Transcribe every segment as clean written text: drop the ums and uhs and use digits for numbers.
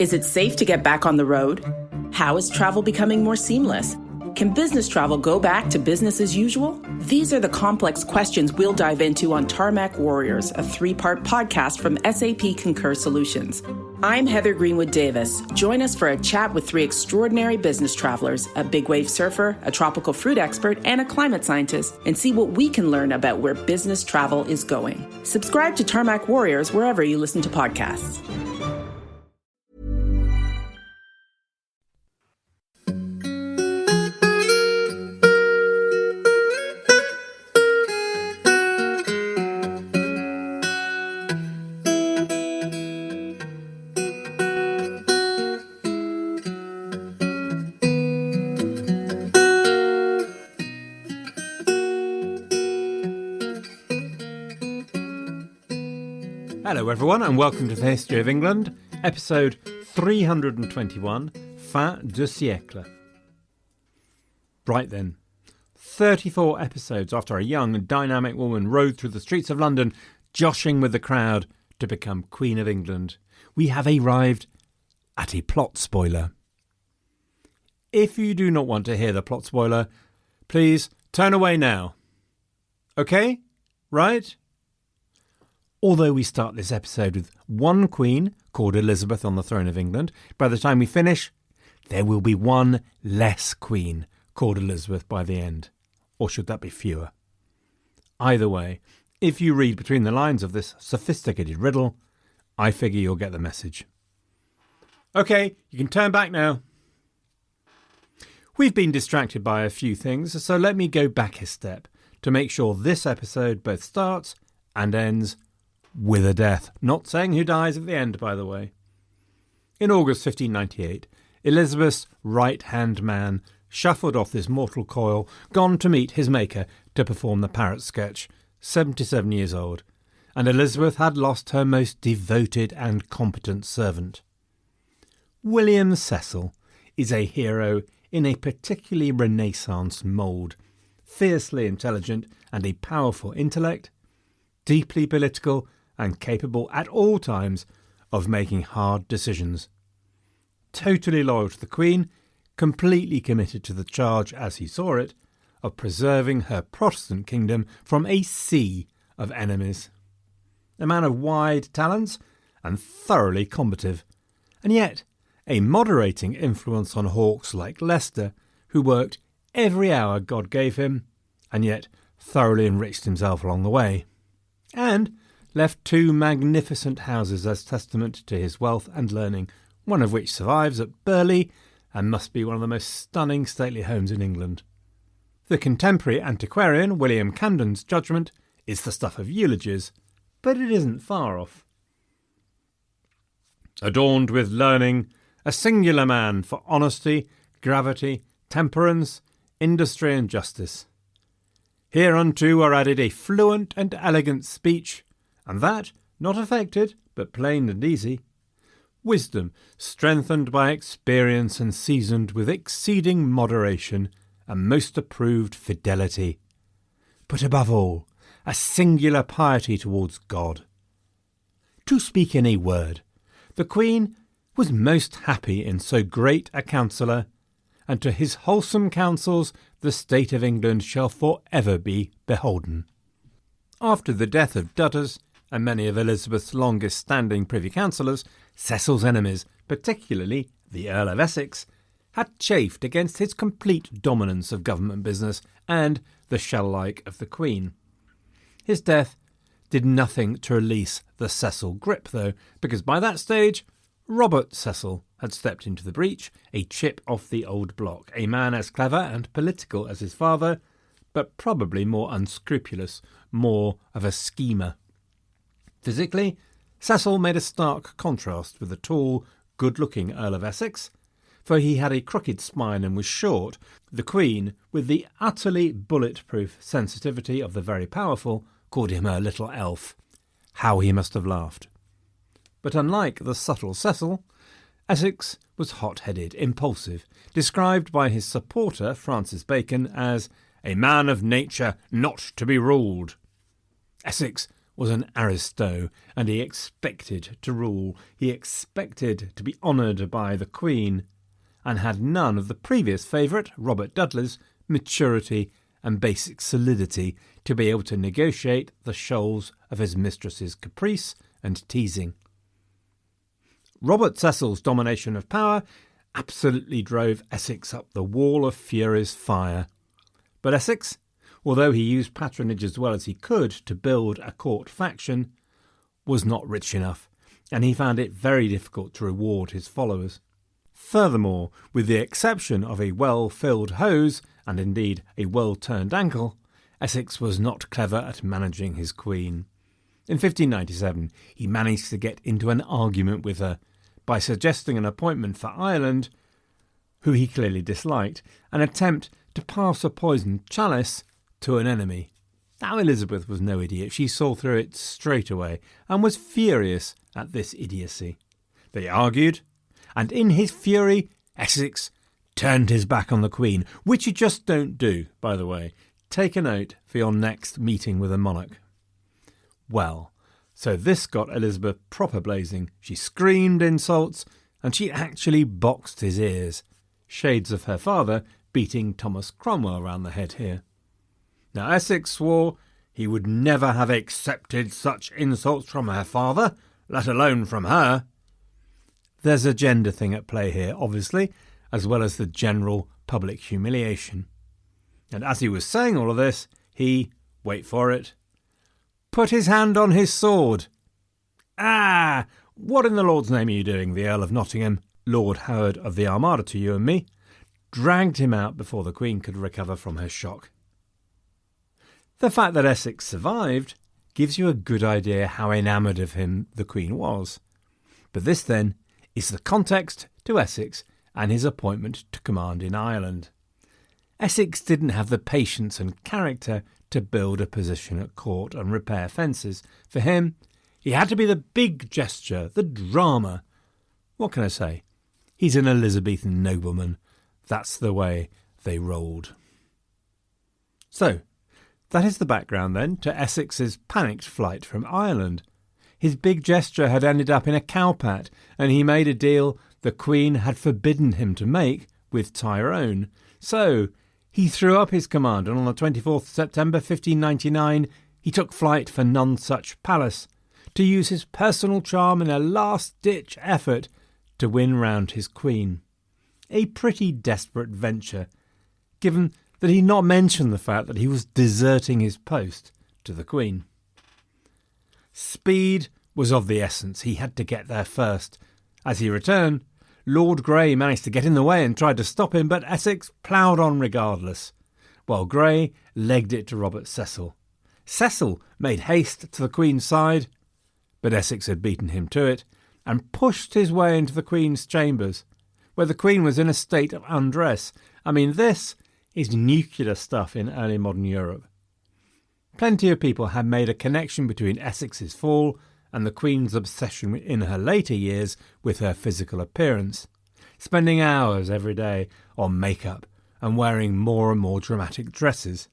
Is it safe to get back on the road? How is travel becoming more seamless? Can business travel go back to business as usual? These are the complex questions we'll dive into on Tarmac Warriors, a 3-part podcast from SAP Concur Solutions. I'm Heather Greenwood Davis. Join us for a chat with 3 extraordinary business travelers, a big wave surfer, a tropical fruit expert, and a climate scientist, and see what we can learn about where business travel is going. Subscribe to Tarmac Warriors wherever you listen to podcasts. Hello everyone and welcome to the History of England, episode 321, Fin de siècle. Right then, 34 episodes after a young and dynamic woman rode through the streets of London, joshing with the crowd to become Queen of England, we have arrived at a plot spoiler. If you do not want to hear the plot spoiler, please turn away now. Okay? Right? Although we start this episode with one queen called Elizabeth on the throne of England, by the time we finish, there will be one less queen called Elizabeth by the end. Or should that be fewer? Either way, if you read between the lines of this sophisticated riddle, I figure you'll get the message. Okay, you can turn back now. We've been distracted by a few things, so let me go back a step to make sure this episode both starts and ends with a death. Not saying who dies at the end, by the way. In August 1598, Elizabeth's right-hand man shuffled off this mortal coil, gone to meet his maker to perform the parrot sketch, 77 years old, and Elizabeth had lost her most devoted and competent servant. William Cecil is a hero in a particularly Renaissance mould, fiercely intelligent and a powerful intellect, deeply political and capable at all times of making hard decisions. Totally loyal to the Queen, completely committed to the charge, as he saw it, of preserving her Protestant kingdom from a sea of enemies. A man of wide talents and thoroughly combative, and yet a moderating influence on hawks like Leicester, who worked every hour God gave him, and yet thoroughly enriched himself along the way. And left 2 magnificent houses as testament to his wealth and learning, one of which survives at Burghley and must be one of the most stunning stately homes in England. The contemporary antiquarian William Camden's judgment is the stuff of eulogies, but it isn't far off. Adorned with learning, a singular man for honesty, gravity, temperance, industry and justice. Hereunto are added a fluent and elegant speech, and that, not affected, but plain and easy. Wisdom, strengthened by experience and seasoned with exceeding moderation, and most approved fidelity. But above all, a singular piety towards God. To speak in a word, the Queen was most happy in so great a counsellor, and to his wholesome counsels the state of England shall for ever be beholden. After the death of Dudders, and many of Elizabeth's longest-standing privy councillors, Cecil's enemies, particularly the Earl of Essex, had chafed against his complete dominance of government business and the shell-like of the Queen. His death did nothing to release the Cecil grip, though, because by that stage Robert Cecil had stepped into the breach, a chip off the old block, a man as clever and political as his father, but probably more unscrupulous, more of a schemer. Physically, Cecil made a stark contrast with the tall, good-looking Earl of Essex, for he had a crooked spine and was short. The Queen, with the utterly bulletproof sensitivity of the very powerful, called him her little elf. How he must have laughed. But unlike the subtle Cecil, Essex was hot-headed, impulsive, described by his supporter Francis Bacon as a man of nature not to be ruled. Essex was an aristo, and he expected to rule. He expected to be honoured by the Queen, and had none of the previous favourite, Robert Dudley's, maturity and basic solidity to be able to negotiate the shoals of his mistress's caprice and teasing. Robert Cecil's domination of power absolutely drove Essex up the wall of Fury's fire. But Essex, although he used patronage as well as he could to build a court faction, was not rich enough, and he found it very difficult to reward his followers. Furthermore, with the exception of a well-filled hose, and indeed a well-turned ankle, Essex was not clever at managing his queen. In 1597, he managed to get into an argument with her by suggesting an appointment for Ireland, who he clearly disliked, an attempt to pass a poisoned chalice to an enemy. Now Elizabeth was no idiot. She saw through it straight away and was furious at this idiocy. They argued, and in his fury, Essex turned his back on the Queen, which you just don't do, by the way. Take a note for your next meeting with a monarch. Well, so this got Elizabeth proper blazing. She screamed insults, and she actually boxed his ears. Shades of her father beating Thomas Cromwell round the head here. Now Essex swore he would never have accepted such insults from her father, let alone from her. There's a gender thing at play here, obviously, as well as the general public humiliation. And as he was saying all of this, he, wait for it, put his hand on his sword. Ah, what in the Lord's name are you doing, the Earl of Nottingham, Lord Howard of the Armada to you and me, dragged him out before the Queen could recover from her shock. The fact that Essex survived gives you a good idea how enamoured of him the Queen was. But this, then, is the context to Essex and his appointment to command in Ireland. Essex didn't have the patience and character to build a position at court and repair fences. For him, he had to be the big gesture, the drama. What can I say? He's an Elizabethan nobleman. That's the way they rolled. So, that is the background then to Essex's panicked flight from Ireland. His big gesture had ended up in a cowpat, and he made a deal the Queen had forbidden him to make with Tyrone. So, he threw up his command, and on the 24th September 1599, he took flight for Nonsuch Palace to use his personal charm in a last-ditch effort to win round his Queen. A pretty desperate venture, given that he not mentioned the fact that he was deserting his post to the Queen. Speed was of the essence. He had to get there first. As he returned, Lord Grey managed to get in the way and tried to stop him, but Essex ploughed on regardless, while Grey legged it to Robert Cecil. Cecil made haste to the Queen's side, but Essex had beaten him to it and pushed his way into the Queen's chambers, where the Queen was in a state of undress. I mean, this is nuclear stuff in early modern Europe. Plenty of people had made a connection between Essex's fall and the Queen's obsession in her later years with her physical appearance, spending hours every day on makeup and wearing more and more dramatic dresses.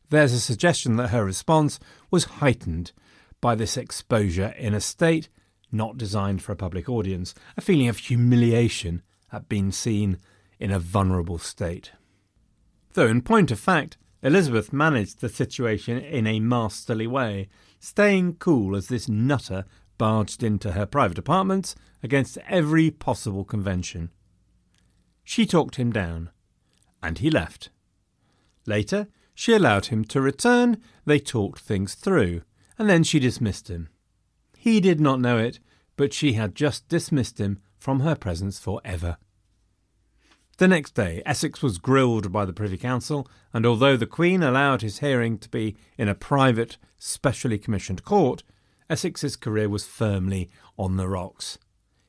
There's a suggestion that her response was heightened by this exposure in a state not designed for a public audience, a feeling of humiliation at being seen in a vulnerable state. Though in point of fact, Elizabeth managed the situation in a masterly way, staying cool as this nutter barged into her private apartments against every possible convention. She talked him down, and he left. Later, she allowed him to return, they talked things through, and then she dismissed him. He did not know it, but she had just dismissed him from her presence for ever. The next day, Essex was grilled by the Privy Council, and although the Queen allowed his hearing to be in a private, specially commissioned court, Essex's career was firmly on the rocks.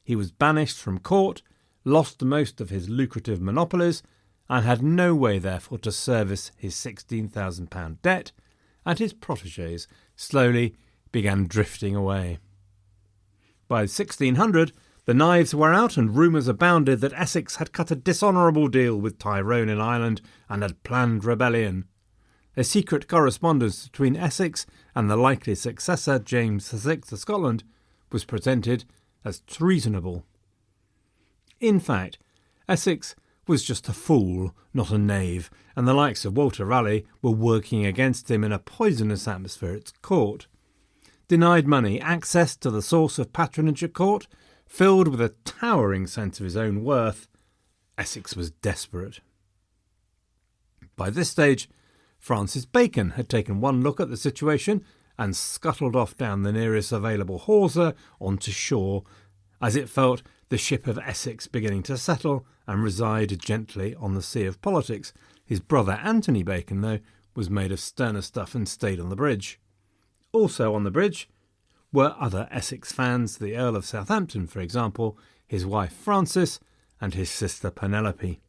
He was banished from court, lost most of his lucrative monopolies, and had no way, therefore, to service his £16,000 debt, and his protégés slowly began drifting away. By 1600, the knives were out and rumours abounded that Essex had cut a dishonourable deal with Tyrone in Ireland and had planned rebellion. A secret correspondence between Essex and the likely successor, James VI of Scotland, was presented as treasonable. In fact, Essex was just a fool, not a knave, and the likes of Walter Raleigh were working against him in a poisonous atmosphere at court. Denied money, access to the source of patronage at court, filled with a towering sense of his own worth, Essex was desperate. By this stage, Francis Bacon had taken one look at the situation and scuttled off down the nearest available hawser onto shore, as it felt the ship of Essex beginning to settle and reside gently on the sea of politics. His brother Anthony Bacon, though, was made of sterner stuff and stayed on the bridge. Also on the bridge were other Essex fans, the Earl of Southampton, for example, his wife Frances, and his sister Penelope.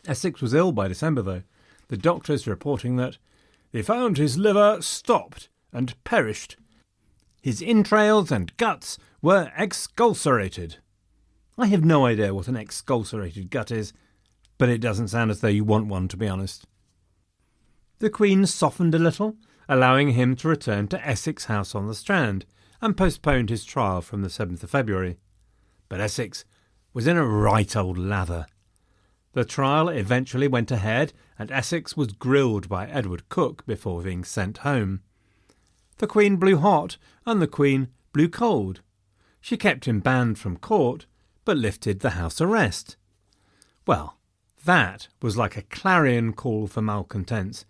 Essex was ill by December, though, the doctors reporting that they found his liver stopped and perished. His entrails and guts were expulsurated. I have no idea what an expulsurated gut is, but it doesn't sound as though you want one, to be honest. The Queen softened a little, allowing him to return to Essex House on the Strand, and postponed his trial from the 7th of February. But Essex was in a right old lather. The trial eventually went ahead, and Essex was grilled by Edward Cook before being sent home. The Queen blew hot, and the Queen blew cold. She kept him banned from court, but lifted the house arrest. Well, that was like a clarion call for malcontents,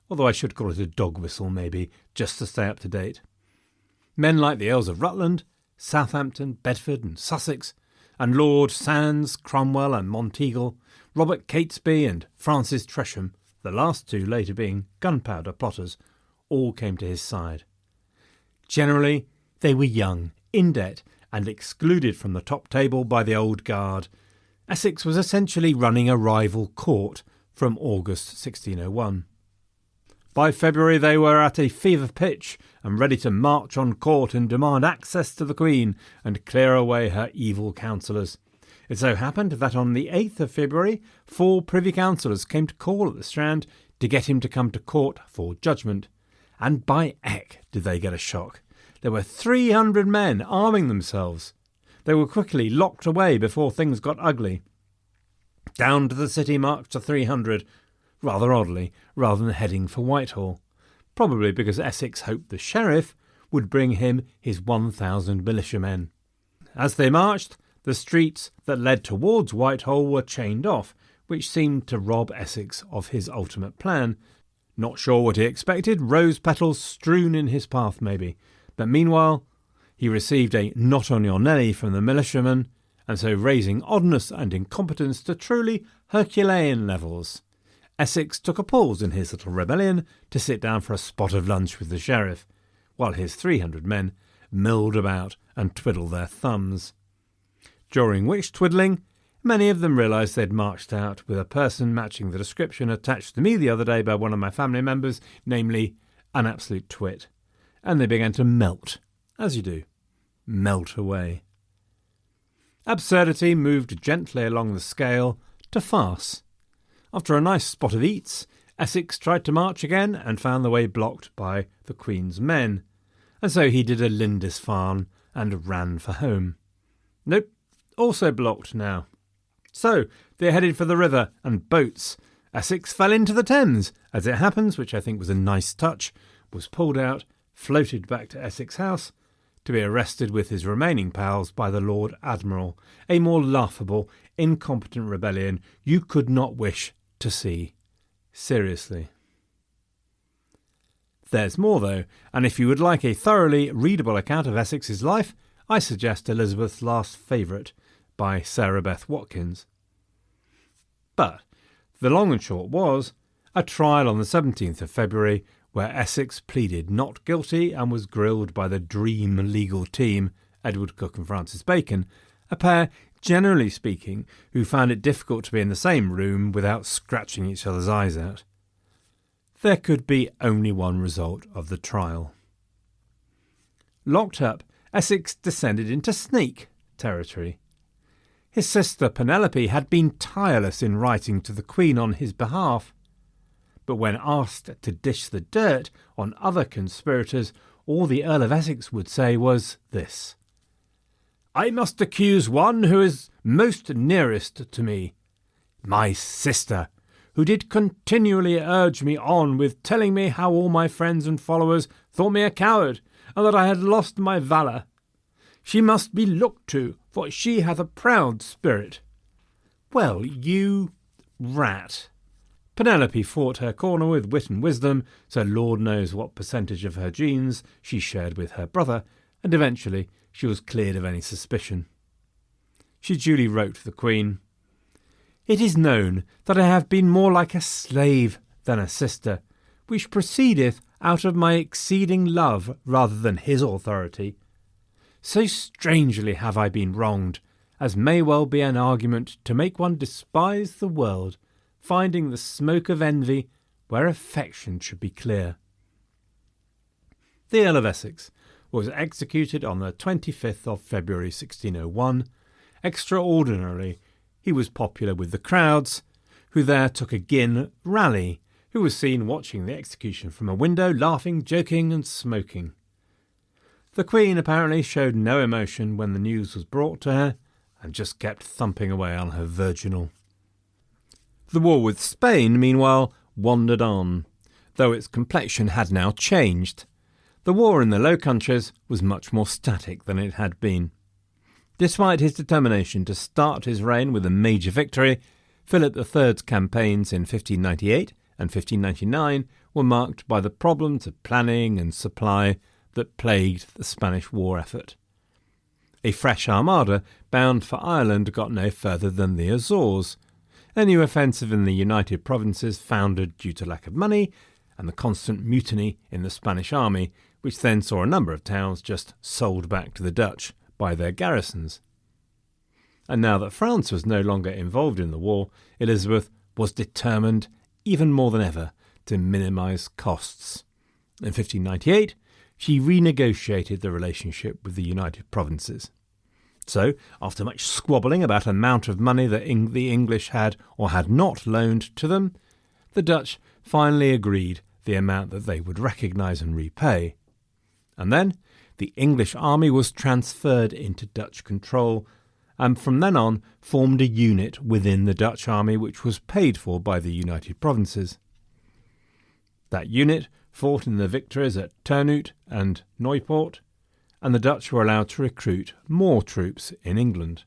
although I should call it a dog whistle maybe, just to stay up to date. Men like the Earls of Rutland, Southampton, Bedford and Sussex, and Lord Sandys, Cromwell and Monteagle, Robert Catesby and Francis Tresham, the last two later being gunpowder plotters, all came to his side. Generally, they were young, in debt, and excluded from the top table by the old guard. Essex was essentially running a rival court from August 1601. By February they were at a fever pitch and ready to march on court and demand access to the Queen and clear away her evil counsellors. It so happened that on the 8th of February 4 privy councillors came to call at the Strand to get him to come to court for judgment. And by heck did they get a shock. There were 300 men arming themselves. They were quickly locked away before things got ugly. Down to the city marched the 300, rather oddly, rather than heading for Whitehall, probably because Essex hoped the sheriff would bring him his 1,000 militiamen. As they marched, the streets that led towards Whitehall were chained off, which seemed to rob Essex of his ultimate plan. Not sure what he expected, rose petals strewn in his path maybe, but meanwhile he received a "not on your Nelly" from the militiamen, and so raising oddness and incompetence to truly Herculean levels. Essex took a pause in his little rebellion to sit down for a spot of lunch with the sheriff, while his 300 men milled about and twiddled their thumbs. During which twiddling, many of them realised they'd marched out with a person matching the description attached to me the other day by one of my family members, namely an absolute twit, and they began to melt, as you do, melt away. Absurdity moved gently along the scale to farce. After a nice spot of eats, Essex tried to march again and found the way blocked by the Queen's men, and so he did a Lindisfarne and ran for home. Nope, also blocked now. So they headed for the river and boats. Essex fell into the Thames, as it happens, which I think was a nice touch, was pulled out, floated back to Essex House, to be arrested with his remaining pals by the Lord Admiral, a more laughable, incompetent rebellion you could not wish to see. Seriously. There's more, though, and if you would like a thoroughly readable account of Essex's life, I suggest Elizabeth's Last Favourite by Sarah Beth Watkins. But the long and short was a trial on the 17th of February where Essex pleaded not guilty and was grilled by the dream legal team, Edward Cook and Francis Bacon, a pair, generally speaking, who found it difficult to be in the same room without scratching each other's eyes out. There could be only one result of the trial. Locked up, Essex descended into snake territory. His sister Penelope had been tireless in writing to the Queen on his behalf, but when asked to dish the dirt on other conspirators, all the Earl of Essex would say was this: "I must accuse one who is most nearest to me, my sister, who did continually urge me on with telling me how all my friends and followers thought me a coward, and that I had lost my valour. She must be looked to, for she hath a proud spirit." Well, you rat. Penelope fought her corner with wit and wisdom, so Lord knows what percentage of her genes she shared with her brother, and eventually she was cleared of any suspicion. She duly wrote the Queen, "It is known that I have been more like a slave than a sister, which proceedeth out of my exceeding love rather than his authority. So strangely have I been wronged, as may well be an argument to make one despise the world, finding the smoke of envy where affection should be clear." The Earl of Essex was executed on the 25th of February 1601. Extraordinarily, he was popular with the crowds, who there took a gin rally, who was seen watching the execution from a window, laughing, joking and smoking. The Queen apparently showed no emotion when the news was brought to her, and just kept thumping away on her virginal. The war with Spain, meanwhile, wandered on, though its complexion had now changed. The war in the Low Countries was much more static than it had been. Despite his determination to start his reign with a major victory, Philip III's campaigns in 1598 and 1599 were marked by the problems of planning and supply that plagued the Spanish war effort. A fresh armada bound for Ireland got no further than the Azores. A new offensive in the United Provinces foundered due to lack of money, and the constant mutiny in the Spanish army, which then saw a number of towns just sold back to the Dutch by their garrisons. And now that France was no longer involved in the war, Elizabeth was determined, even more than ever, to minimise costs. In 1598, she renegotiated the relationship with the United Provinces. So, after much squabbling about the amount of money that the English had or had not loaned to them, the Dutch finally agreed the amount that they would recognise and repay. And then the English army was transferred into Dutch control, and from then on formed a unit within the Dutch army which was paid for by the United Provinces. That unit fought in the victories at Ternute and Nieuwpoort, and the Dutch were allowed to recruit more troops in England.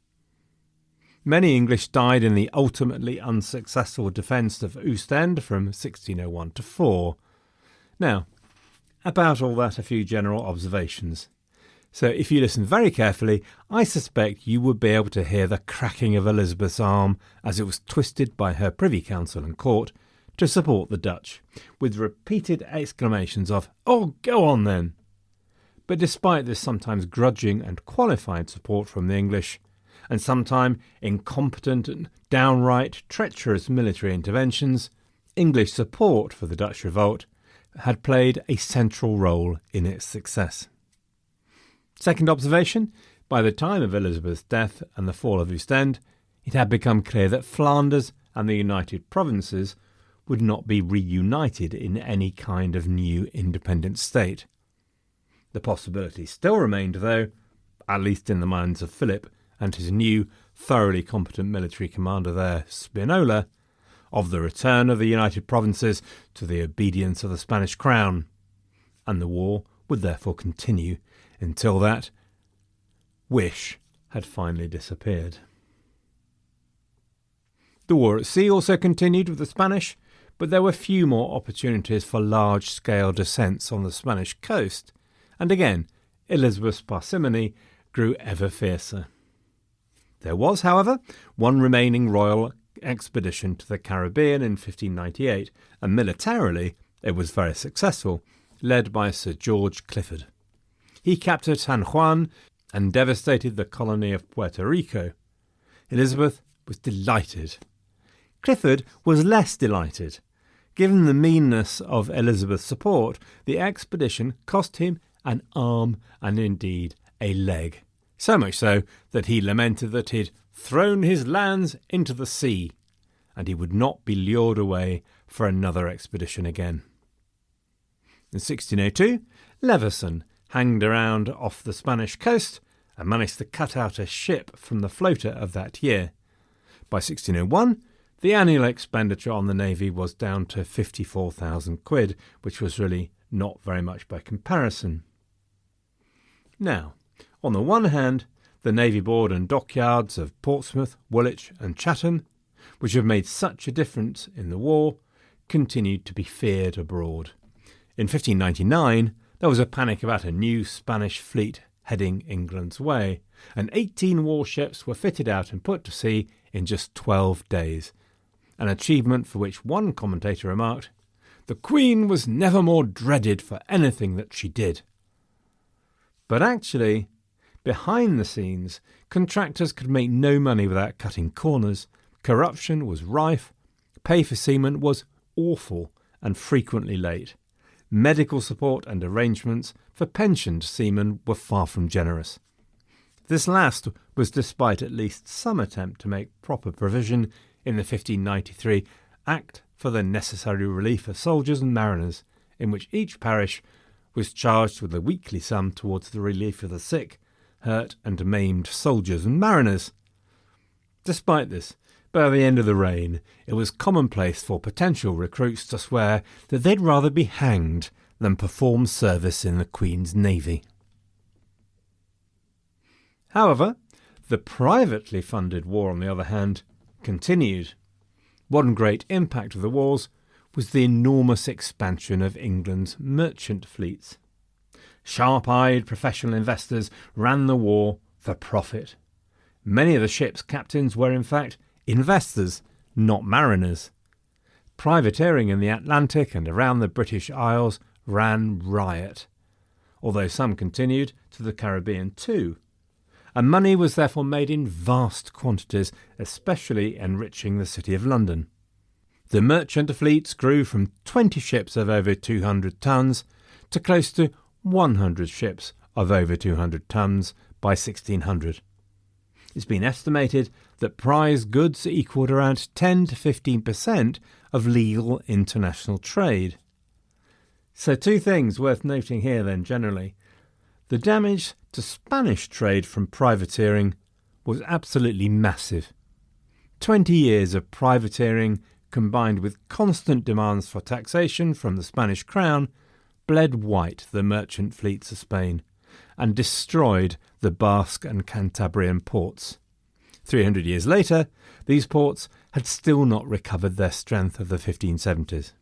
Many English died in the ultimately unsuccessful defence of Ostend from 1601 to 4. Now, about all that a few general observations. So if you listen very carefully, I suspect you would be able to hear the cracking of Elizabeth's arm as it was twisted by her Privy Council and court to support the Dutch, with repeated exclamations of, "Oh, go on then!" But despite this sometimes grudging and qualified support from the English, and sometimes incompetent and downright treacherous military interventions, English support for the Dutch revolt had played a central role in its success. Second observation, by the time of Elizabeth's death and the fall of Ostend, it had become clear that Flanders and the United Provinces would not be reunited in any kind of new independent state. The possibility still remained, though, at least in the minds of Philip and his new, thoroughly competent military commander there, Spinola, of the return of the United Provinces to the obedience of the Spanish crown, and the war would therefore continue until that wish had finally disappeared. The war at sea also continued with the Spanish, but there were few more opportunities for large-scale descents on the Spanish coast, and again Elizabeth's parsimony grew ever fiercer. There was, however, one remaining royal expedition to the Caribbean in 1598, and militarily it was very successful, led by Sir George Clifford. He captured San Juan and devastated the colony of Puerto Rico. Elizabeth was delighted. Clifford was less delighted. Given the meanness of Elizabeth's support, the expedition cost him an arm and indeed a leg. So much so that he lamented that he'd thrown his lands into the sea, and he would not be lured away for another expedition again. In 1602, Leveson hanged around off the Spanish coast and managed to cut out a ship from the floater of that year. By 1601, the annual expenditure on the Navy was down to 54,000 quid, which was really not very much by comparison. Now, on the one hand, the Navy Board and dockyards of Portsmouth, Woolwich and Chatham, which have made such a difference in the war, continued to be feared abroad. In 1599, there was a panic about a new Spanish fleet heading England's way, and 18 warships were fitted out and put to sea in just 12 days, an achievement for which one commentator remarked, "The Queen was never more dreaded for anything that she did." But actually, behind the scenes, contractors could make no money without cutting corners, corruption was rife, pay for seamen was awful and frequently late. Medical support and arrangements for pensioned seamen were far from generous. This last was despite at least some attempt to make proper provision in the 1593 Act for the Necessary Relief of Soldiers and Mariners, in which each parish was charged with a weekly sum towards the relief of the sick, hurt and maimed soldiers and mariners. Despite this, by the end of the reign, it was commonplace for potential recruits to swear that they'd rather be hanged than perform service in the Queen's Navy. However, the privately funded war, on the other hand, continued. One great impact of the wars was the enormous expansion of England's merchant fleets. Sharp-eyed professional investors ran the war for profit. Many of the ship's captains were, in fact, investors, not mariners. Privateering in the Atlantic and around the British Isles ran riot, although some continued to the Caribbean too, and money was therefore made in vast quantities, especially enriching the City of London. The merchant fleets grew from 20 ships of over 200 tons to close to 100 ships of over 200 tons by 1600. It's been estimated that prize goods equalled around 10 to 15% of legal international trade. So two things worth noting here then generally. The damage to Spanish trade from privateering was absolutely massive. 20 years of privateering combined with constant demands for taxation from the Spanish crown bled white the merchant fleets of Spain and destroyed the Basque and Cantabrian ports. 300 years later, these ports had still not recovered their strength of the 1570s.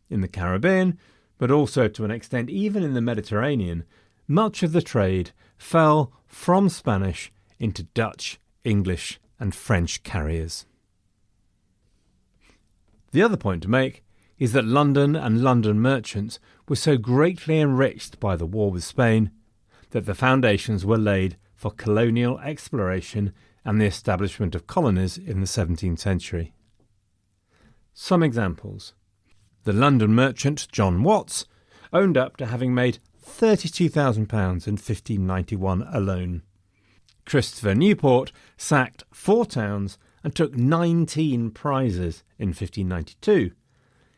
In the Caribbean, but also to an extent even in the Mediterranean, much of the trade fell from Spanish into Dutch, English and French carriers. The other point to make is that London and London merchants were so greatly enriched by the war with Spain that the foundations were laid for colonial exploration and the establishment of colonies in the 17th century. Some examples. The London merchant John Watts owned up to having made £32,000 in 1591 alone. Christopher Newport sacked 4 towns and took 19 prizes in 1592.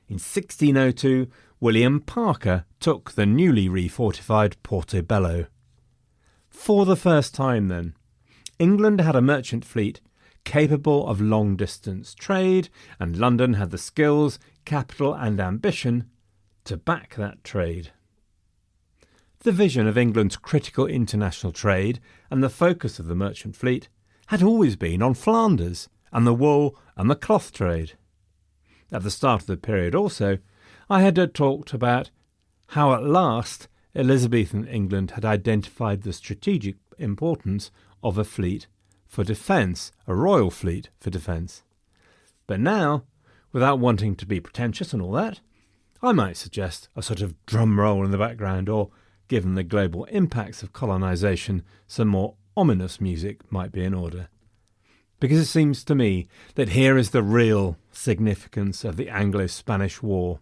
In 1602, William Parker took the newly refortified Portobello. For the first time then, England had a merchant fleet capable of long-distance trade, and London had the skills, capital and ambition to back that trade. The vision of England's critical international trade and the focus of the merchant fleet had always been on Flanders and the wool and the cloth trade. At the start of the period also, I had talked about how at last Elizabethan England had identified the strategic importance of a fleet for defence, a royal fleet for defence. But now, without wanting to be pretentious and all that, I might suggest a sort of drum roll in the background, or, given the global impacts of colonisation, some more ominous music might be in order. Because it seems to me that here is the real significance of the Anglo-Spanish War.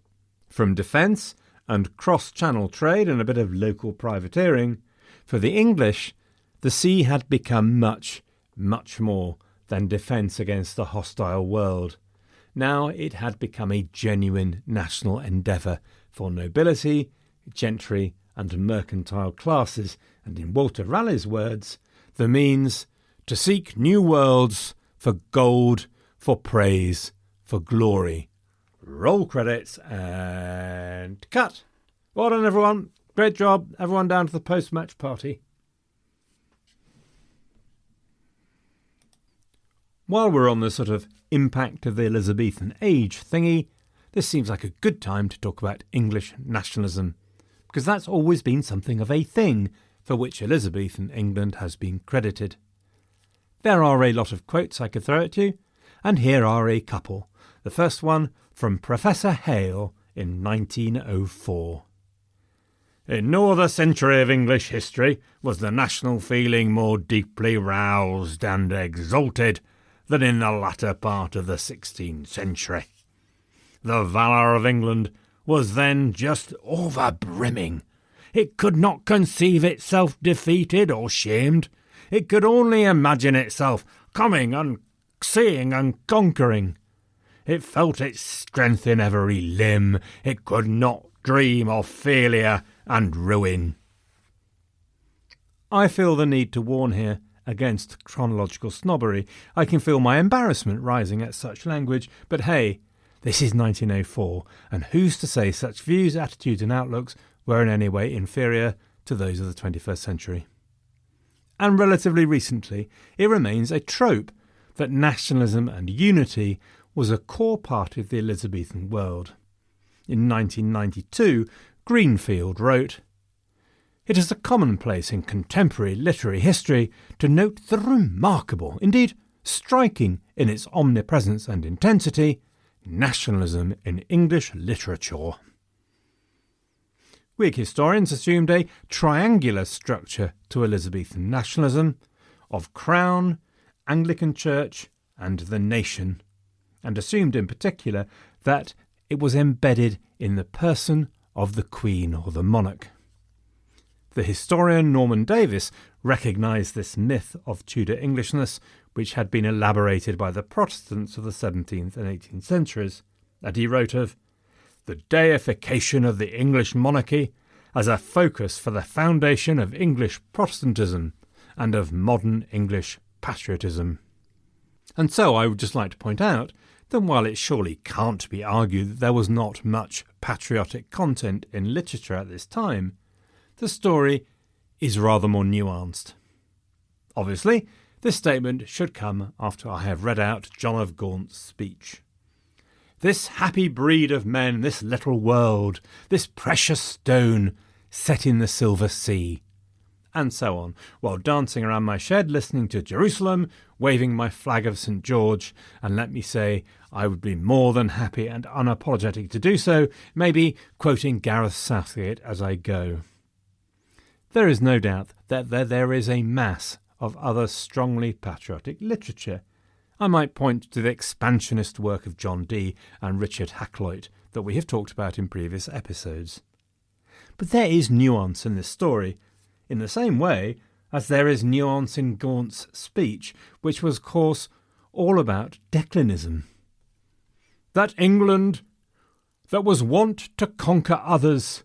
From defence and cross-channel trade and a bit of local privateering, for the English, the sea had become much, much more than defence against a hostile world. Now it had become a genuine national endeavour for nobility, gentry and mercantile classes, and in Walter Raleigh's words, the means to seek new worlds for gold, for praise, for glory. Roll credits and cut. Well done, everyone. Great job. Everyone down to the post-match party. While we're on the sort of impact of the Elizabethan age thingy, this seems like a good time to talk about English nationalism, because that's always been something of a thing for which Elizabethan England has been credited. There are a lot of quotes I could throw at you, and here are a couple. The first one from Professor Hale in 1904. In no other century of English history was the national feeling more deeply roused and exalted than in the latter part of the 16th century. The valour of England was then just over-brimming. It could not conceive itself defeated or shamed. It could only imagine itself coming and seeing and conquering. It felt its strength in every limb. It could not dream of failure and ruin. I feel the need to warn here against chronological snobbery. I can feel my embarrassment rising at such language, but hey, this is 1904, and who's to say such views, attitudes and outlooks were in any way inferior to those of the 21st century? And relatively recently, it remains a trope that nationalism and unity was a core part of the Elizabethan world. In 1992, Greenfield wrote, "It is a commonplace in contemporary literary history to note the remarkable, indeed striking in its omnipresence and intensity, nationalism in English literature." Whig historians assumed a triangular structure to Elizabethan nationalism of Crown, Anglican Church and the nation, and assumed in particular that it was embedded in the person of the Queen or the monarch. The historian Norman Davis recognised this myth of Tudor Englishness, which had been elaborated by the Protestants of the 17th and 18th centuries, and he wrote of the deification of the English monarchy as a focus for the foundation of English Protestantism and of modern English patriotism. And so I would just like to point out that while it surely can't be argued that there was not much patriotic content in literature at this time, the story is rather more nuanced. Obviously, this statement should come after I have read out John of Gaunt's speech. This happy breed of men, this little world, this precious stone set in the silver sea, and so on, while dancing around my shed listening to Jerusalem, waving my flag of St. George, and let me say, I would be more than happy and unapologetic to do so, maybe quoting Gareth Southgate as I go. There is no doubt that there is a mass of other strongly patriotic literature. I might point to the expansionist work of John Dee and Richard Hakluyt that we have talked about in previous episodes. But there is nuance in this story, in the same way as there is nuance in Gaunt's speech, which was, of course, all about declinism. That England, that was wont to conquer others,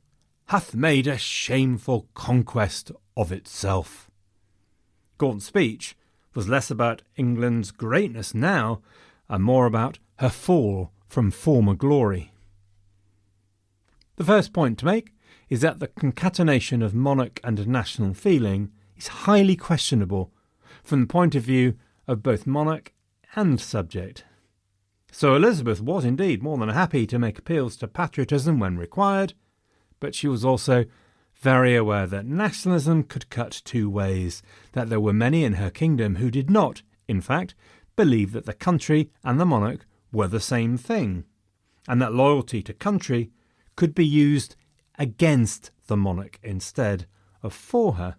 hath made a shameful conquest of itself. Gaunt's speech was less about England's greatness now, and more about her fall from former glory. The first point to make is that the concatenation of monarch and national feeling is highly questionable from the point of view of both monarch and subject. So Elizabeth was indeed more than happy to make appeals to patriotism when required, but she was also very aware that nationalism could cut two ways, that there were many in her kingdom who did not, in fact, believe that the country and the monarch were the same thing, and that loyalty to country could be used against the monarch instead of for her.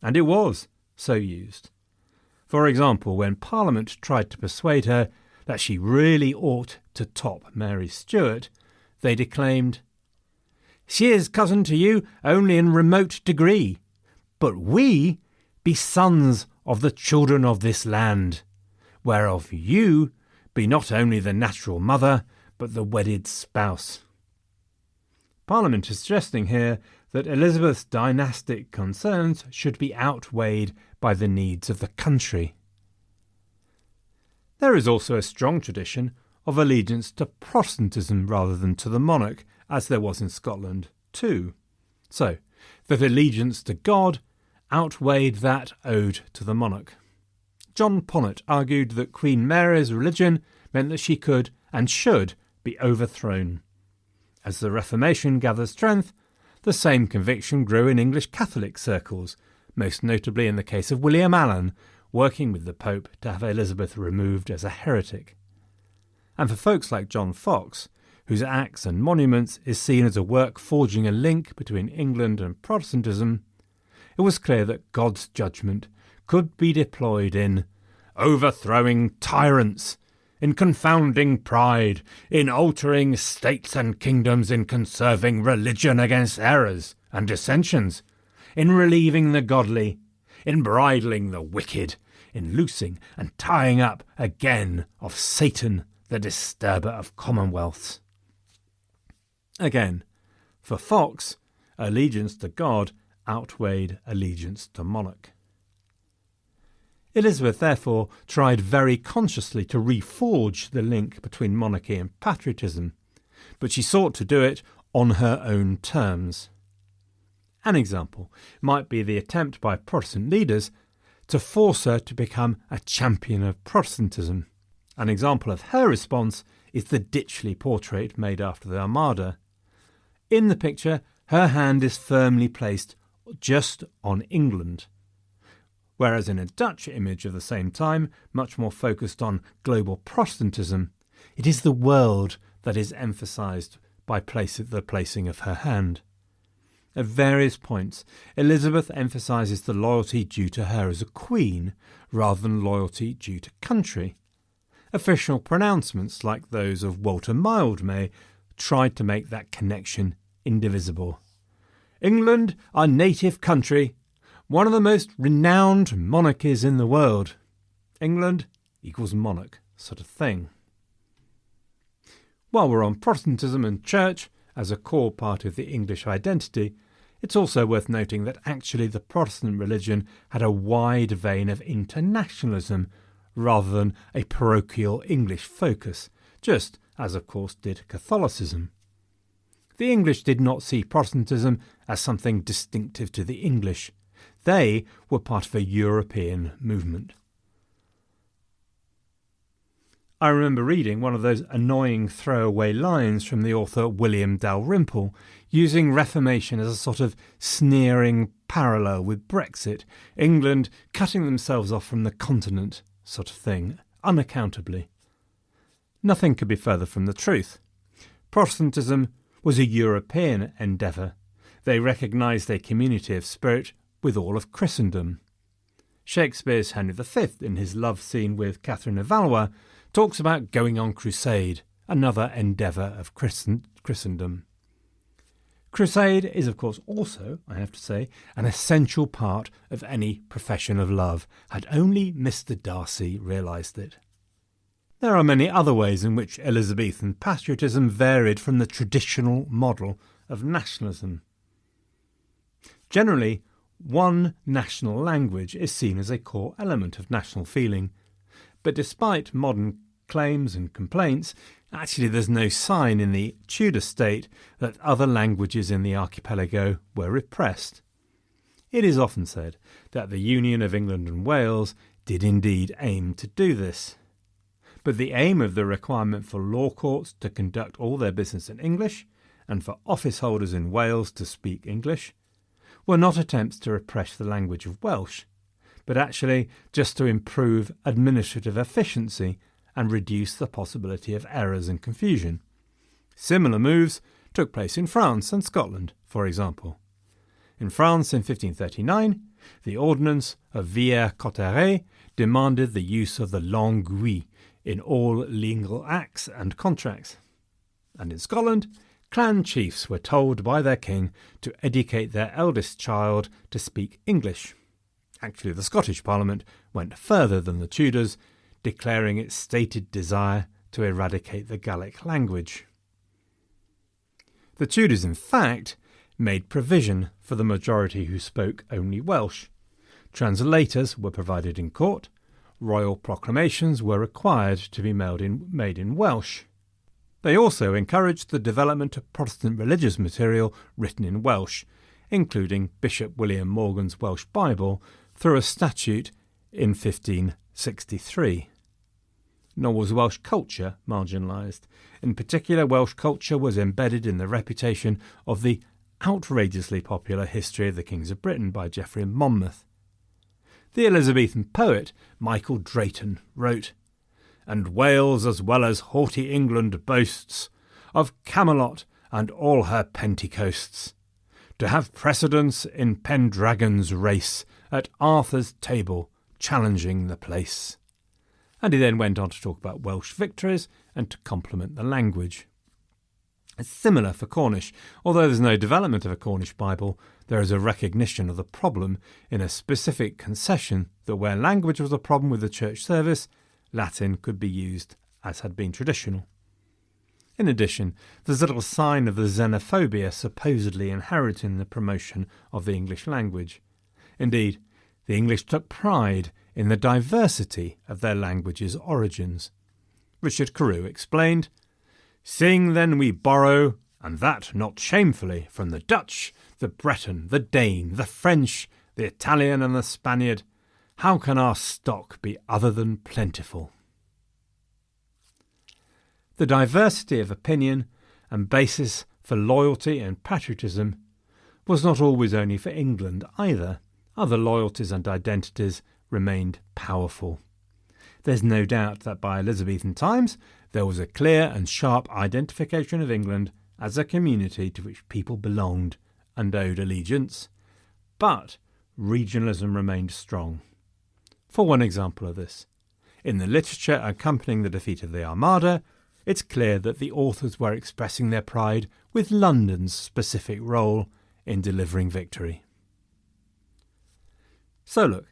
And it was so used. For example, when Parliament tried to persuade her that she really ought to top Mary Stuart, they declaimed, "She is cousin to you only in remote degree, but we be sons of the children of this land, whereof you be not only the natural mother, but the wedded spouse. Parliament is suggesting here that Elizabeth's dynastic concerns should be outweighed by the needs of the country. There is also a strong tradition of allegiance to Protestantism rather than to the monarch, as there was in Scotland too. So, that allegiance to God outweighed that owed to the monarch. John Ponnet argued that Queen Mary's religion meant that she could and should be overthrown. As the Reformation gathered strength, the same conviction grew in English Catholic circles, most notably in the case of William Allen, working with the Pope to have Elizabeth removed as a heretic. And for folks like John Fox, whose Acts and Monuments is seen as a work forging a link between England and Protestantism, it was clear that God's judgment could be deployed in overthrowing tyrants, in confounding pride, in altering states and kingdoms, in conserving religion against errors and dissensions, in relieving the godly, in bridling the wicked, in loosing and tying up again of Satan, the disturber of commonwealths. Again, for Fox, allegiance to God outweighed allegiance to monarch. Elizabeth therefore tried very consciously to reforge the link between monarchy and patriotism, but she sought to do it on her own terms. An example might be the attempt by Protestant leaders to force her to become a champion of Protestantism. An example of her response is the Ditchley portrait made after the Armada. In the picture, her hand is firmly placed just on England, whereas in a Dutch image of the same time, much more focused on global Protestantism, it is the world that is emphasised by the placing of her hand. At various points, Elizabeth emphasises the loyalty due to her as a queen rather than loyalty due to country. Official pronouncements like those of Walter Mildmay tried to make that connection indivisible. England, our native country, one of the most renowned monarchies in the world. England equals monarch, sort of thing. While we're on Protestantism and church as a core part of the English identity, it's also worth noting that actually the Protestant religion had a wide vein of internationalism rather than a parochial English focus, just as of course did Catholicism. The English did not see Protestantism as something distinctive to the English. They were part of a European movement. I remember reading one of those annoying throwaway lines from the author William Dalrymple, using Reformation as a sort of sneering parallel with Brexit, England cutting themselves off from the continent, sort of thing, unaccountably. Nothing could be further from the truth. Protestantism was a European endeavour. They recognised a community of spirit with all of Christendom. Shakespeare's Henry V, in his love scene with Catherine of Valois, talks about going on crusade, another endeavour of Christendom. Crusade is, of course, also, I have to say, an essential part of any profession of love, had only Mr. Darcy realised it. There are many other ways in which Elizabethan patriotism varied from the traditional model of nationalism. Generally, one national language is seen as a core element of national feeling, but despite modern claims and complaints, actually there's no sign in the Tudor state that other languages in the archipelago were repressed. It is often said that the Union of England and Wales did indeed aim to do this. But the aim of the requirement for law courts to conduct all their business in English, and for office holders in Wales to speak English, were not attempts to repress the language of Welsh, but actually just to improve administrative efficiency and reduce the possibility of errors and confusion. Similar moves took place in France and Scotland, for example. In France in 1539, the Ordinance of Villers-Cotterêts demanded the use of the langue gui in all legal acts and contracts. And in Scotland, clan chiefs were told by their king to educate their eldest child to speak English. Actually, the Scottish Parliament went further than the Tudors, declaring its stated desire to eradicate the Gaelic language. The Tudors, in fact, made provision for the majority who spoke only Welsh. Translators were provided in court. Royal proclamations were required to be made in Welsh. They also encouraged the development of Protestant religious material written in Welsh, including Bishop William Morgan's Welsh Bible, through a statute in 1563. Nor was Welsh culture marginalised. In particular, Welsh culture was embedded in the reputation of the outrageously popular History of the Kings of Britain by Geoffrey of Monmouth. The Elizabethan poet Michael Drayton wrote, "And Wales as well as haughty England boasts of Camelot and all her Pentecosts, to have precedence in Pendragon's race at Arthur's table, challenging the place." And he then went on to talk about Welsh victories and to compliment the language. It's similar for Cornish. Although there's no development of a Cornish Bible, there is a recognition of the problem in a specific concession that where language was a problem with the church service, Latin could be used as had been traditional. In addition, there's little sign of the xenophobia supposedly inherent in the promotion of the English language. Indeed, the English took pride in the diversity of their language's origins. Richard Carew explained, "Seeing then we borrow, and that not shamefully, from the Dutch, the Breton, the Dane, the French, the Italian and the Spaniard, how can our stock be other than plentiful?" The diversity of opinion and basis for loyalty and patriotism was not always only for England either. Other loyalties and identities remained powerful. There's no doubt that by Elizabethan times there was a clear and sharp identification of England as a community to which people belonged and owed allegiance, but regionalism remained strong. For one example of this, in the literature accompanying the defeat of the Armada, it's clear that the authors were expressing their pride with London's specific role in delivering victory. So look,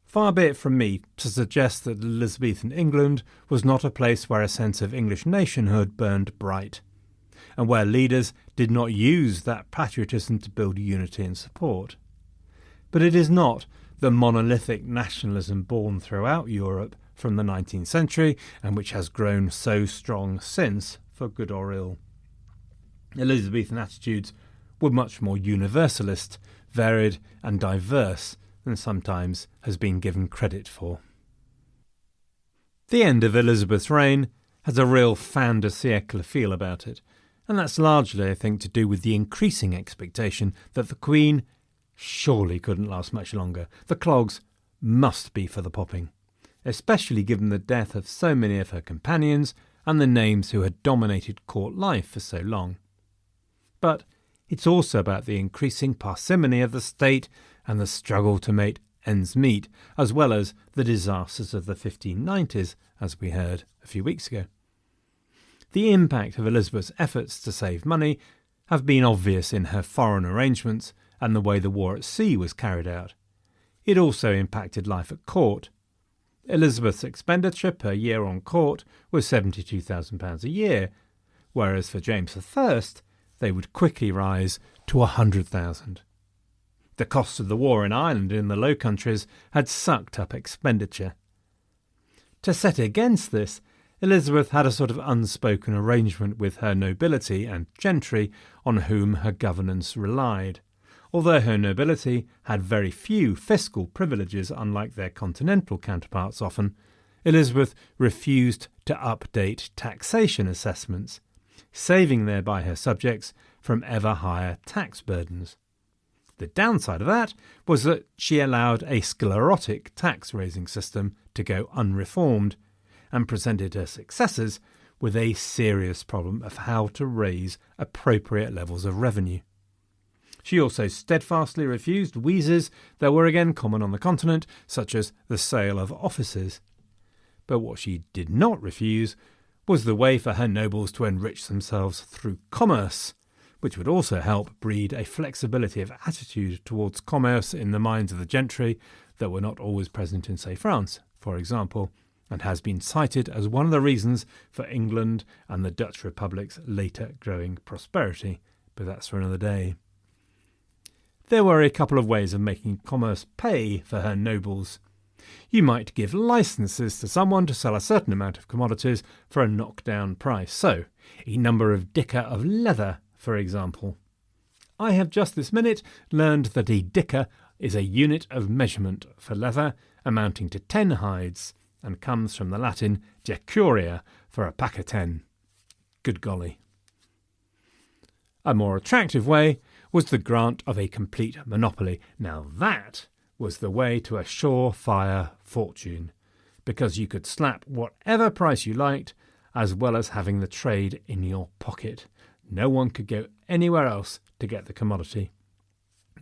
far be it from me to suggest that Elizabethan England was not a place where a sense of English nationhood burned bright, and where leaders did not use that patriotism to build unity and support. But it is not the monolithic nationalism born throughout Europe from the 19th century and which has grown so strong since, for good or ill. Elizabethan attitudes were much more universalist, varied and diverse than sometimes has been given credit for. The end of Elizabeth's reign has a real fin de siècle feel about it, and that's largely, I think, to do with the increasing expectation that the Queen surely couldn't last much longer. The clogs must be for the popping, especially given the death of so many of her companions and the names who had dominated court life for so long. But it's also about the increasing parsimony of the state and the struggle to make ends meet, as well as the disasters of the 1590s, as we heard a few weeks ago. The impact of Elizabeth's efforts to save money have been obvious in her foreign arrangements and the way the war at sea was carried out. It also impacted life at court. Elizabeth's expenditure per year on court was £72,000 a year, whereas for James I they would quickly rise to £100,000. The cost of the war in Ireland and in the Low Countries had sucked up expenditure. To set against this, Elizabeth had a sort of unspoken arrangement with her nobility and gentry on whom her governance relied. Although her nobility had very few fiscal privileges, unlike their continental counterparts often, Elizabeth refused to update taxation assessments, saving thereby her subjects from ever higher tax burdens. The downside of that was that she allowed a sclerotic tax-raising system to go unreformed and presented her successors with a serious problem of how to raise appropriate levels of revenue. She also steadfastly refused wheezes that were again common on the continent, such as the sale of offices. But what she did not refuse was the way for her nobles to enrich themselves through commerce, which would also help breed a flexibility of attitude towards commerce in the minds of the gentry that were not always present in, say, France, for example, and has been cited as one of the reasons for England and the Dutch Republic's later growing prosperity, but that's for another day. There were a couple of ways of making commerce pay for her nobles. You might give licences to someone to sell a certain amount of commodities for a knockdown price, so a number of dicker of leather, for example. I have just this minute learned that a dicker is a unit of measurement for leather amounting to 10 hides and comes from the Latin decuria for a pack of 10. Good golly. A more attractive way was the grant of a complete monopoly. Now that was the way to a surefire fortune, because you could slap whatever price you liked, as well as having the trade in your pocket. No one could go anywhere else to get the commodity.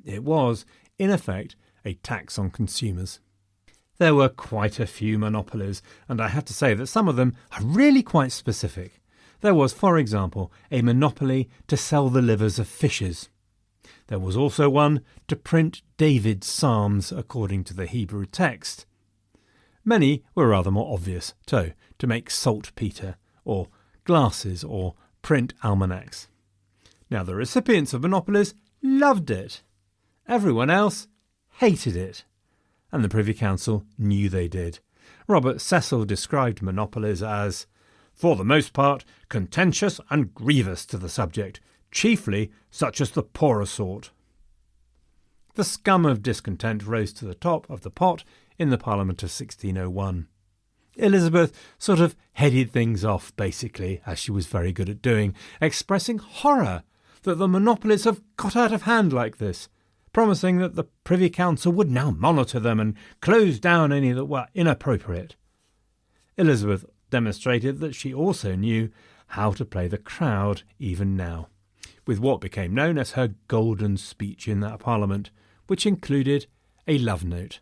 It was, in effect, a tax on consumers. There were quite a few monopolies, and I have to say that some of them are really quite specific. There was, for example, a monopoly to sell the livers of fishes. There was also one to print David's Psalms according to the Hebrew text. Many were rather more obvious, too, to make saltpetre, or glasses, or print almanacs. Now the recipients of monopolies loved it. Everyone else hated it. And the Privy Council knew they did. Robert Cecil described monopolies as, for the most part, contentious and grievous to the subject, chiefly such as the poorer sort. The scum of discontent rose to the top of the pot in the Parliament of 1601. Elizabeth sort of headed things off, basically, as she was very good at doing, expressing horror that the monopolies have got out of hand like this, promising that the Privy Council would now monitor them and close down any that were inappropriate. Elizabeth demonstrated that she also knew how to play the crowd even now, with what became known as her golden speech in that Parliament, which included a love note.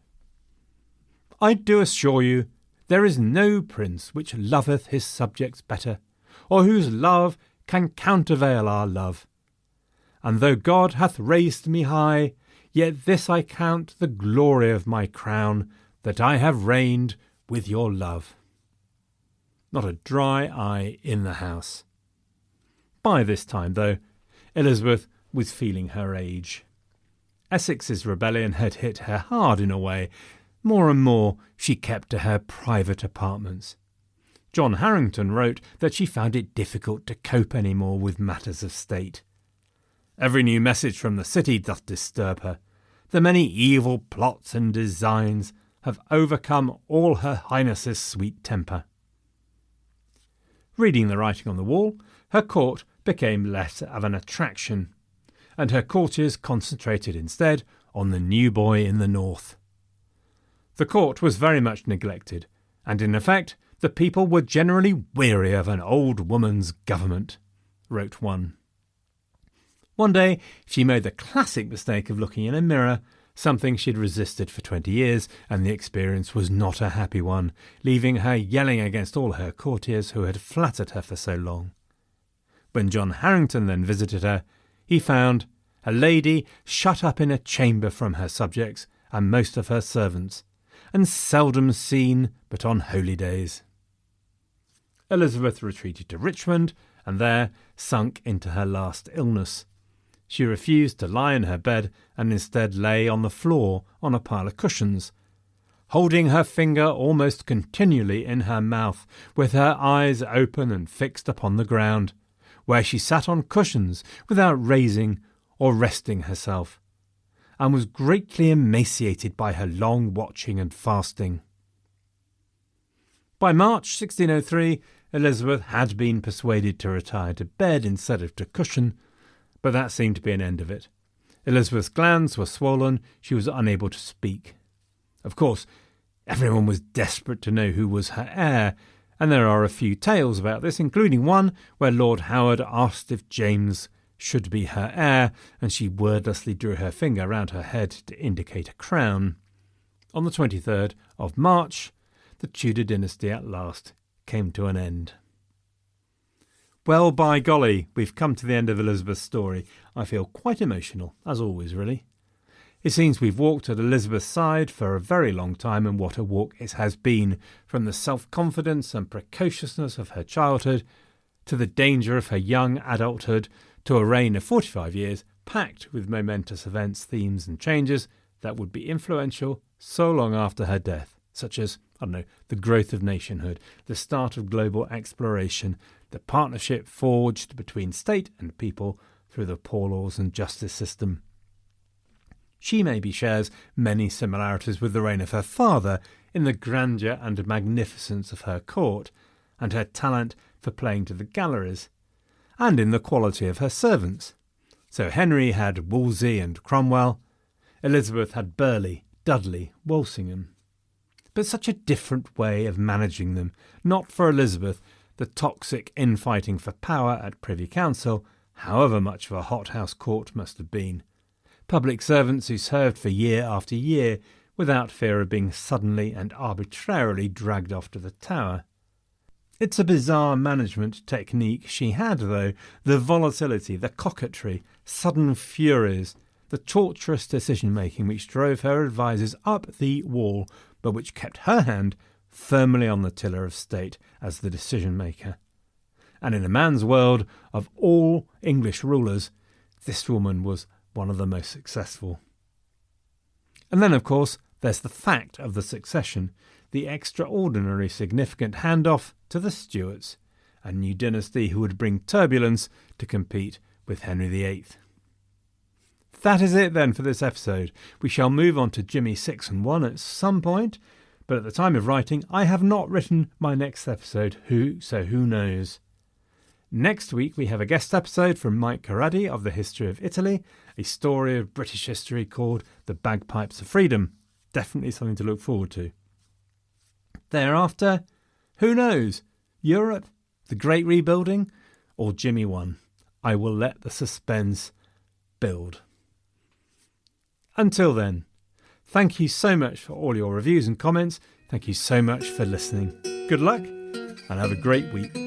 I do assure you, there is no prince which loveth his subjects better, or whose love can countervail our love. And though God hath raised me high, yet this I count the glory of my crown, that I have reigned with your love. Not a dry eye in the house. By this time, though, Elizabeth was feeling her age. Essex's rebellion had hit her hard in a way. More and more she kept to her private apartments. John Harrington wrote that she found it difficult to cope any more with matters of state. Every new message from the city doth disturb her. The many evil plots and designs have overcome all her highness's sweet temper. Reading the writing on the wall, her court became less of an attraction, and her courtiers concentrated instead on the new boy in the north. The court was very much neglected, and in effect the people were generally weary of an old woman's government, wrote one. One day she made the classic mistake of looking in a mirror, something she'd resisted for 20 years, and the experience was not a happy one, leaving her yelling against all her courtiers who had flattered her for so long. When John Harrington then visited her, he found a lady shut up in a chamber from her subjects and most of her servants, and seldom seen but on holy days. Elizabeth retreated to Richmond, and there sunk into her last illness. She refused to lie in her bed, and instead lay on the floor on a pile of cushions, holding her finger almost continually in her mouth, with her eyes open and fixed upon the ground, where she sat on cushions without raising or resting herself, and was greatly emaciated by her long watching and fasting. By March 1603, Elizabeth had been persuaded to retire to bed instead of to cushion, but that seemed to be an end of it. Elizabeth's glands were swollen, she was unable to speak. Of course, everyone was desperate to know who was her heir, and there are a few tales about this, including one where Lord Howard asked if James should be her heir, and she wordlessly drew her finger round her head to indicate a crown. On the 23rd of March, the Tudor dynasty at last came to an end. Well, by golly, we've come to the end of Elizabeth's story. I feel quite emotional, as always, really. It seems we've walked at Elizabeth's side for a very long time, and what a walk it has been, from the self-confidence and precociousness of her childhood to the danger of her young adulthood, to a reign of 45 years packed with momentous events, themes and changes that would be influential so long after her death, such as, the growth of nationhood, the start of global exploration, the partnership forged between state and people through the poor laws and justice system. She maybe shares many similarities with the reign of her father in the grandeur and magnificence of her court, and her talent for playing to the galleries, and in the quality of her servants. So Henry had Wolsey and Cromwell, Elizabeth had Burleigh, Dudley, Walsingham. But such a different way of managing them. Not for Elizabeth, the toxic infighting for power at Privy Council, however much of a hothouse court must have been. Public servants who served for year after year without fear of being suddenly and arbitrarily dragged off to the Tower. It's a bizarre management technique she had, though. The volatility, the coquetry, sudden furies, the tortuous decision-making which drove her advisers up the wall, but which kept her hand firmly on the tiller of state as the decision-maker. And in a man's world, of all English rulers, this woman was one of the most successful. And then, of course, there's the fact of the succession, the extraordinary significant handoff to the Stuarts, a new dynasty who would bring turbulence to compete with Henry VIII. That is it then for this episode. We shall move on to Jimmy 6 and 1 at some point, but at the time of writing I have not written my next episode, so who knows. Next week we have a guest episode from Mike Corradi of the History of Italy, a story of British history called The Bagpipes of Freedom. Definitely something to look forward to. Thereafter, who knows? Europe, the Great Rebuilding, or Jimmy 1? I will let the suspense build. Until then, thank you so much for all your reviews and comments. Thank you so much for listening. Good luck and have a great week.